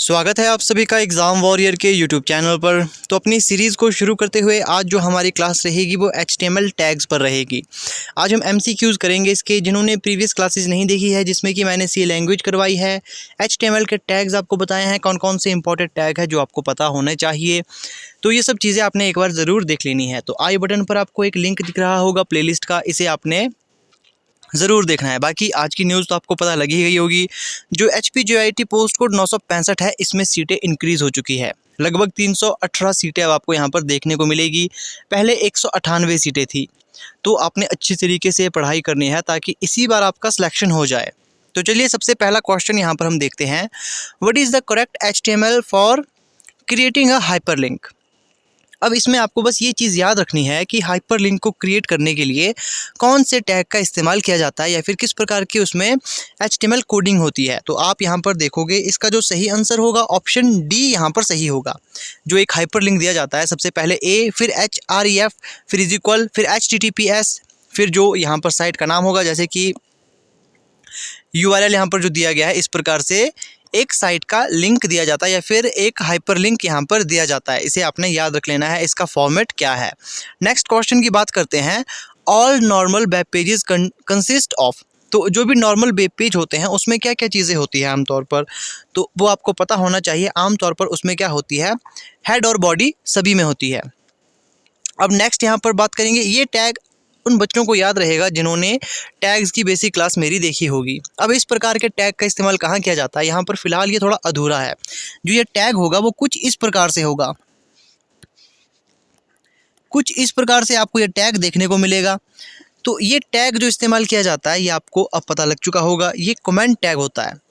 स्वागत है आप सभी का एग्ज़ाम वॉरियर के यूट्यूब चैनल पर। तो अपनी सीरीज़ को शुरू करते हुए आज जो हमारी क्लास रहेगी वो HTML टैग्स पर रहेगी। आज हम MCQs करेंगे इसके, जिन्होंने प्रीवियस क्लासेस नहीं देखी है जिसमें कि मैंने C लैंग्वेज करवाई है। HTML के टैग्स आपको बताए हैं कौन कौन से इंपॉर्टेंट टैग है जो आपको पता होने चाहिए। तो ये सब चीज़ें आपने एक बार ज़रूर देख लेनी है। तो आई बटन पर आपको एक लिंक दिख रहा होगा प्लेलिस्ट का, इसे आपने ज़रूर देखना है। बाकी आज की न्यूज़ तो आपको पता लगी गई होगी। जो HPJIT पोस्ट कोड 965 है, इसमें सीटें इंक्रीज़ हो चुकी है। लगभग 318 सीटें अब आपको यहाँ पर देखने को मिलेगी। पहले 198 सीटें थी। तो आपने अच्छी तरीके से पढ़ाई करनी है ताकि इसी बार आपका सिलेक्शन हो जाए। तो चलिए सबसे पहला क्वेश्चन यहाँ पर हम देखते हैं। What is the correct HTML for creating a hyperlink. अब इसमें आपको बस ये चीज़ याद रखनी है कि हाइपरलिंक को क्रिएट करने के लिए कौन से टैग का इस्तेमाल किया जाता है या फिर किस प्रकार की उसमें HTML कोडिंग होती है। तो आप यहाँ पर देखोगे इसका जो सही आंसर होगा ऑप्शन डी यहाँ पर सही होगा। जो एक हाइपरलिंक दिया जाता है सबसे पहले A, फिर href, फिर इज इक्वल, फिर HTTPS, फिर जो यहाँ पर साइट का नाम होगा, जैसे कि URL यहाँ पर जो दिया गया है, इस प्रकार से एक साइट का लिंक दिया जाता है या फिर एक हाइपरलिंक यहाँ पर दिया जाता है। इसे आपने याद रख लेना है, इसका फॉर्मेट क्या है। नेक्स्ट क्वेश्चन की बात करते हैं। All normal web pages consist of. तो जो भी नॉर्मल वेब पेज होते हैं उसमें क्या क्या चीज़ें होती है आमतौर पर, तो वो आपको पता होना चाहिए। आमतौर पर उसमें क्या होती है, हेड और बॉडी सभी में होती है। अब नेक्स्ट यहाँ पर बात करेंगे, ये टैग उन बच्चों को याद रहेगा जिन्होंने टैग्स की बेसिक क्लास मेरी देखी होगी। अब इस प्रकार के टैग का इस्तेमाल कहाँ किया जाता है, यहाँ पर फिलहाल ये थोड़ा अधूरा है। जो ये टैग होगा वो कुछ इस प्रकार से होगा, कुछ इस प्रकार से आपको ये टैग देखने को मिलेगा। तो ये टैग जो इस्तेमाल किया जाता है ये आपको अब पता लग चुका होगा, ये कमेंट टैग होता है।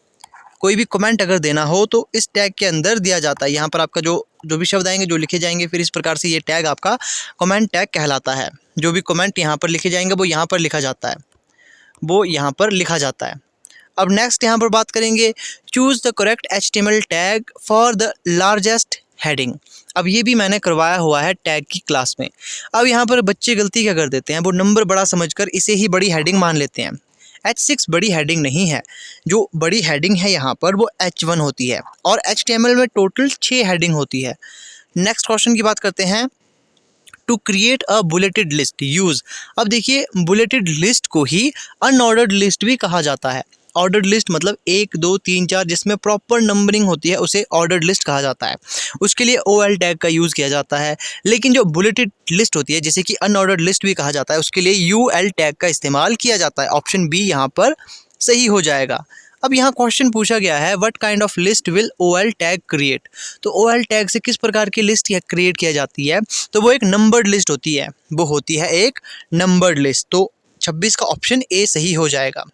कोई भी कमेंट अगर देना हो तो इस टैग के अंदर दिया जाता है। यहाँ पर आपका जो भी शब्द आएंगे, जो लिखे जाएंगे, फिर इस प्रकार से ये टैग आपका कमेंट टैग कहलाता है। जो भी कमेंट यहाँ पर लिखे जाएंगे वो यहाँ पर लिखा जाता है, वो यहाँ पर लिखा जाता है। अब नेक्स्ट यहाँ पर बात करेंगे, choose the correct HTML tag for the largest heading. अब ये भी मैंने करवाया हुआ है टैग की क्लास में। अब यहाँ पर बच्चे गलती क्या कर देते हैं, वो नंबर बड़ा समझकर इसे ही बड़ी हेडिंग मान लेते हैं। H6 बड़ी हेडिंग नहीं है। जो बड़ी हेडिंग है यहाँ पर वो H1 होती है और HTML में टोटल 6 हेडिंग होती है। नेक्स्ट क्वेश्चन की बात करते हैं। To create a bulleted list use. अब देखिए, बुलेटेड लिस्ट को ही अनऑर्डर्ड लिस्ट भी कहा जाता है। ऑर्डर्ड लिस्ट मतलब 1 2 3 4 जिसमें प्रॉपर नंबरिंग होती है, उसे ऑर्डर्ड लिस्ट कहा जाता है। उसके लिए OL टैग का यूज़ किया जाता है। लेकिन जो बुलेटेड लिस्ट होती है, जैसे कि अनऑर्डर्ड लिस्ट भी कहा जाता है, उसके लिए UL टैग का इस्तेमाल किया जाता है। ऑप्शन बी यहाँ पर सही हो जाएगा। अब यहाँ क्वेश्चन पूछा गया है, what kind of list will OL tag create. तो OL टैग से किस प्रकार की लिस्ट क्रिएट किया जाती है, तो वो एक नंबर्ड लिस्ट होती है, वो होती है एक नंबर्ड लिस्ट। तो 26 का ऑप्शन ए सही हो जाएगा।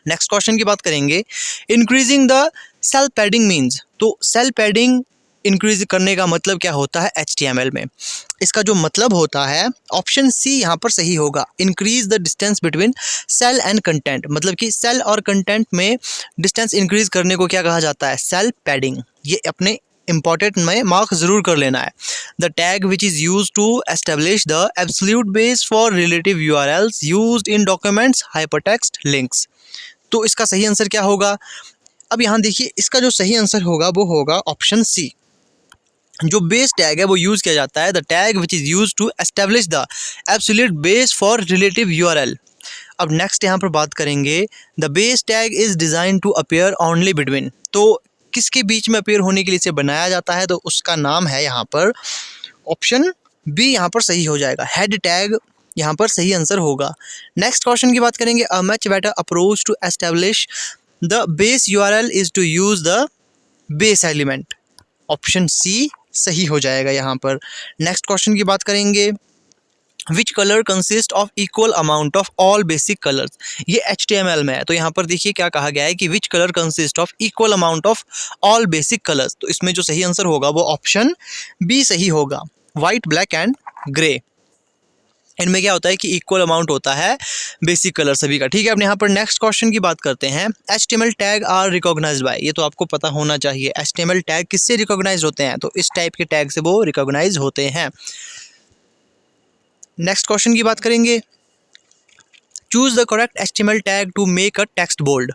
नेक्स्ट क्वेश्चन की बात करेंगे, increasing the cell padding means. तो सेल पैडिंग इंक्रीज करने का मतलब क्या होता है HTML में, इसका जो मतलब होता है ऑप्शन सी यहाँ पर सही होगा, increase the distance between cell and content. मतलब कि सेल और कंटेंट में डिस्टेंस इंक्रीज करने को क्या कहा जाता है, सेल पैडिंग। ये अपने इंपॉर्टेंट में मार्क ज़रूर कर लेना है। The tag which is use to establish the absolute base for relative URLs used in documents hypertext links. तो इसका सही आंसर क्या होगा। अब यहाँ देखिए, इसका जो सही आंसर होगा वो होगा ऑप्शन सी। जो बेस टैग है वो यूज़ किया जाता है, the tag which is use to establish the absolute base for relative URL। अब नेक्स्ट यहाँ पर बात करेंगे, the base tag is design to appear only between. तो किसके बीच में अपीयर होने के लिए इसे बनाया जाता है, तो उसका नाम है यहाँ पर ऑप्शन बी यहाँ पर सही हो जाएगा, हेड टैग यहाँ पर सही आंसर होगा। नेक्स्ट क्वेश्चन की बात करेंगे, a much better approach to establish the base URL is to use the base element. Option C सही हो जाएगा यहाँ पर। नेक्स्ट क्वेश्चन की बात करेंगे, which colour consist of equal amount of all basic colours. ये HTML में है, तो यहाँ पर देखिए क्या कहा गया है कि which colour consist of equal amount of all basic colours. तो इसमें जो सही आंसर होगा वो ऑप्शन बी सही होगा, वाइट, ब्लैक एंड ग्रे। इनमें क्या होता है कि इक्वल अमाउंट होता है बेसिक कलर सभी का। ठीक है, अब यहाँ पर नेक्स्ट क्वेश्चन की बात करते हैं। HTML tag are recognized by. ये तो आपको पता होना चाहिए, HTML टैग किससे रिकॉग्नाइज होते हैं, तो इस टाइप के टैग से वो रिकॉग्नाइज होते हैं। नेक्स्ट क्वेश्चन की बात करेंगे, choose the correct HTML tag to make a text bold.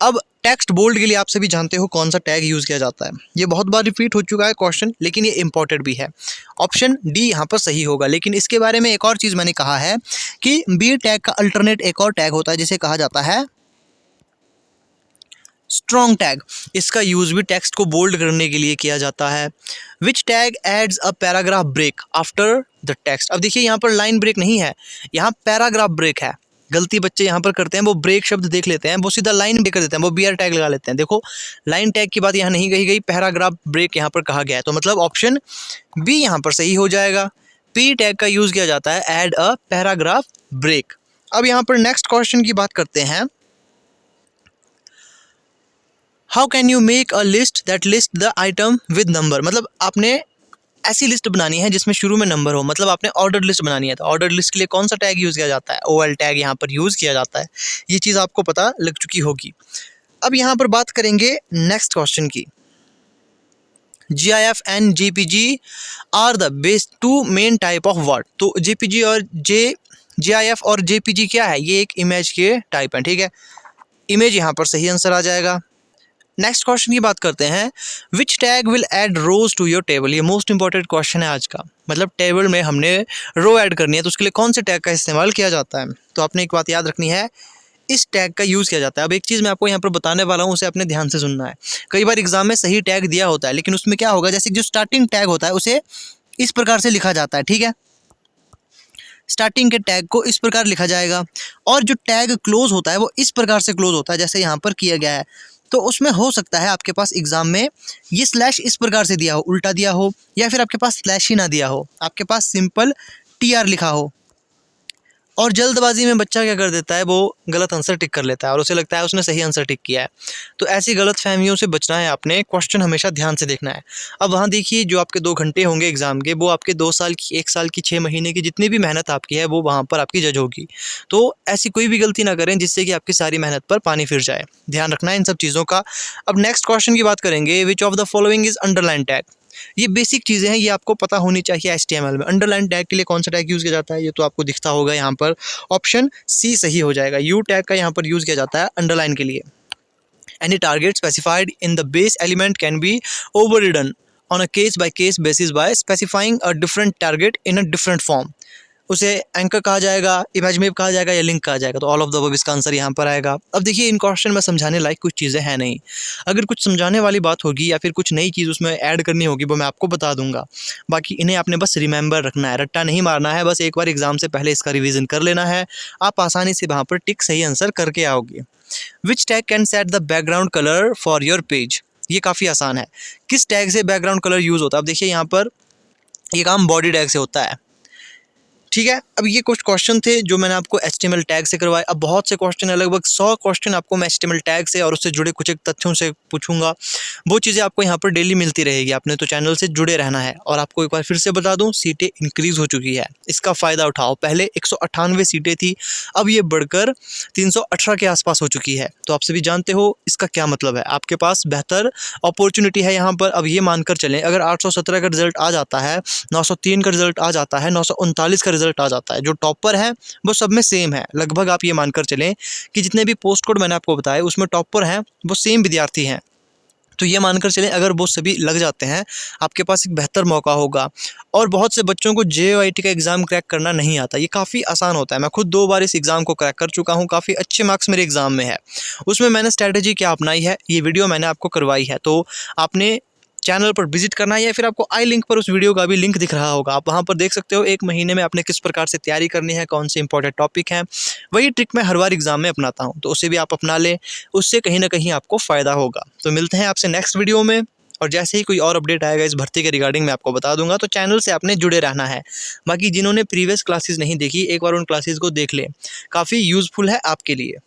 अब टेक्स्ट बोल्ड के लिए आप सभी जानते हो कौन सा टैग यूज़ किया जाता है। ये बहुत बार रिपीट हो चुका है क्वेश्चन, लेकिन ये इंपॉर्टेंट भी है। ऑप्शन डी यहाँ पर सही होगा। लेकिन इसके बारे में एक और चीज़ मैंने कहा है कि बी टैग का अल्टरनेट एक और टैग होता है जिसे कहा जाता है स्ट्रॉन्ग टैग। इसका यूज़ भी टेक्स्ट को बोल्ड करने के लिए किया जाता है। Which tag adds a paragraph break after the text. अब देखिए यहाँ पर लाइन ब्रेक नहीं है, यहाँ पैराग्राफ ब्रेक है। गलती बच्चे यहाँ पर करते हैं, वो ब्रेक शब्द देख लेते हैं, वो सीधा लाइन ब्रेक कर देते हैं, वो बीआर टैग लगा लेते हैं। देखो लाइन टैग की बात यहाँ नहीं कही गई, पैराग्राफ ब्रेक यहाँ पर कहा गया है। तो मतलब ऑप्शन बी यहाँ पर सही हो जाएगा। पी टैग का यूज़ किया जाता है एड अ पैराग्राफ ब्रेक। अब यहाँ पर नेक्स्ट क्वेश्चन की बात करते हैं। How can you make a list that list the item with number. मतलब आपने ऐसी लिस्ट बनानी है जिसमें शुरू में नंबर हो, मतलब आपने ऑर्डर लिस्ट बनानी है। तो ऑर्डर लिस्ट के लिए कौन सा टैग यूज़ किया जाता है? OL टैग यहाँ पर यूज़ किया जाता है। ये चीज़ आपको पता लग चुकी होगी। अब यहाँ पर बात करेंगे नेक्स्ट क्वेश्चन की। GIF and JPG are the best two main type of word. तो JPG और GIF और JPG क्या है? ये एक इमेज के टाइप है, ठीक है। इमेज यहाँ पर सही आंसर आ जाएगा। नेक्स्ट क्वेश्चन की बात करते हैं। Which tag will add rows to your table. ये मोस्ट इंपॉर्टेंट क्वेश्चन है आज का। मतलब टेबल में हमने रो ऐड करनी है, तो उसके लिए कौन से टैग का इस्तेमाल किया जाता है? तो आपने एक बात याद रखनी है, इस टैग का यूज़ किया जाता है। अब एक चीज़ मैं आपको यहाँ पर बताने वाला हूँ, उसे अपने ध्यान से सुनना है। कई बार एग्जाम में सही टैग दिया होता है, लेकिन उसमें क्या होगा, जैसे जो स्टार्टिंग टैग होता है उसे इस प्रकार से लिखा जाता है, ठीक है। स्टार्टिंग के टैग को इस प्रकार लिखा जाएगा, और जो टैग क्लोज होता है वो इस प्रकार से क्लोज होता है, जैसे यहाँ पर किया गया है। तो उसमें हो सकता है आपके पास एग्जाम में ये स्लैश इस प्रकार से दिया हो, उल्टा दिया हो, या फिर आपके पास स्लैश ही ना दिया हो, आपके पास सिंपल TR लिखा हो। और जल्दबाजी में बच्चा क्या कर देता है, वो गलत आंसर टिक कर लेता है और उसे लगता है उसने सही आंसर टिक किया है। तो ऐसी गलत फहमियों से बचना है आपने, क्वेश्चन हमेशा ध्यान से देखना है। अब वहाँ देखिए, जो आपके 2 घंटे होंगे एग्जाम के, वो आपके 2 साल की, 1 साल की, 6 महीने की जितनी भी मेहनत आपकी है, वो वहाँ पर आपकी जज होगी। तो ऐसी कोई भी गलती ना करें जिससे कि आपकी सारी मेहनत पर पानी फिर जाए। ध्यान रखना है इन सब चीज़ों का। अब नेक्स्ट क्वेश्चन की बात करेंगे। Which of the following is underline tag. ये बेसिक चीज़ें हैं, ये आपको पता होनी चाहिए HTML में। अंडरलाइन टैग के लिए कौन सा टैग यूज़ किया जाता है, ये तो आपको दिखता होगा यहाँ पर। ऑप्शन सी सही हो जाएगा। U टैग का यहाँ पर यूज़ किया जाता है अंडरलाइन के लिए। Any target specified in the base element can be overridden on a case by case basis by specifying a different target in a different form. उसे एंकर कहा जाएगा, इमेज मैप कहा जाएगा, या लिंक कहा जाएगा। तो ऑल ऑफ द अबव इसका आंसर यहाँ पर आएगा। अब देखिए, इन क्वेश्चन में समझाने लायक कुछ चीज़ें हैं नहीं। अगर कुछ समझाने वाली बात होगी या फिर कुछ नई चीज़ उसमें ऐड करनी होगी, वो मैं आपको बता दूंगा। बाकी इन्हें आपने बस रिमेंबर रखना है, रट्टा नहीं मारना है। बस एक बार एग्जाम से पहले इसका रिविजन कर लेना है, आप आसानी से वहाँ पर टिक सही आंसर करके आओगे। Which tag can set the background colour for your page. ये काफ़ी आसान है। किस टैग से बैकग्राउंड कलर यूज़ होता है? अब देखिए, यहाँ पर ये काम बॉडी टैग से होता है, ठीक है। अब ये कुछ क्वेश्चन थे जो मैंने आपको HTML टैग से करवाए। अब बहुत से क्वेश्चन है, लगभग 100 क्वेश्चन आपको मैं HTML टैग से और उससे जुड़े कुछ एक तथ्यों से पूछूंगा। वो चीज़ें आपको यहाँ पर डेली मिलती रहेगी। आपने तो चैनल से जुड़े रहना है। और आपको एक बार फिर से बता दूं, सीटें इंक्रीज़ हो चुकी है, इसका फ़ायदा उठाओ। पहले 198 सीटें थी, अब ये बढ़कर 318 के आसपास हो चुकी है। तो आप सभी जानते हो इसका क्या मतलब है। आपके पास बेहतर अपॉर्चुनिटी है यहाँ पर। अब ये मानकर चलें, अगर 817 का रिजल्ट आ जाता है, 903 का रिजल्ट आ जाता है, 939 का रिजल्ट आ जाता है, जो टॉपर है वो सब में सेम है। लगभग आप ये मानकर चलें कि जितने भी पोस्ट कोड मैंने आपको बताए उसमें टॉपर हैं वो सेम विद्यार्थी हैं। तो ये मानकर चलें, अगर वो सभी लग जाते हैं, आपके पास एक बेहतर मौका होगा। और बहुत से बच्चों को JOIT का एग्ज़ाम क्रैक करना नहीं आता। ये काफ़ी आसान होता है। मैं खुद 2 बार इस एग्ज़ाम को क्रैक कर चुका हूँ, काफ़ी अच्छे मार्क्स मेरे एग्ज़ाम में है। उसमें मैंने स्ट्रैटेजी क्या अपनाई है, ये वीडियो मैंने आपको करवाई है। तो आपने चैनल पर विजिट करना है, या फिर आपको आई लिंक पर उस वीडियो का भी लिंक दिख रहा होगा, आप वहाँ पर देख सकते हो 1 महीने में आपने किस प्रकार से तैयारी करनी है, कौन से इंपॉर्टेंट टॉपिक हैं। वही ट्रिक मैं हर बार एग्जाम में अपनाता हूँ, तो उसे भी आप अपना लें, उससे कहीं ना कहीं आपको फ़ायदा होगा। तो मिलते हैं आपसे नेक्स्ट वीडियो में, और जैसे ही कोई और अपडेट आएगा इस भर्ती के रिगार्डिंग मैं आपको बता दूंगा। तो चैनल से आपने जुड़े रहना है। बाकी जिन्होंने प्रीवियस क्लासेस नहीं देखी, एक बार उन क्लासेस को देख लें, काफ़ी यूज़फुल है आपके लिए।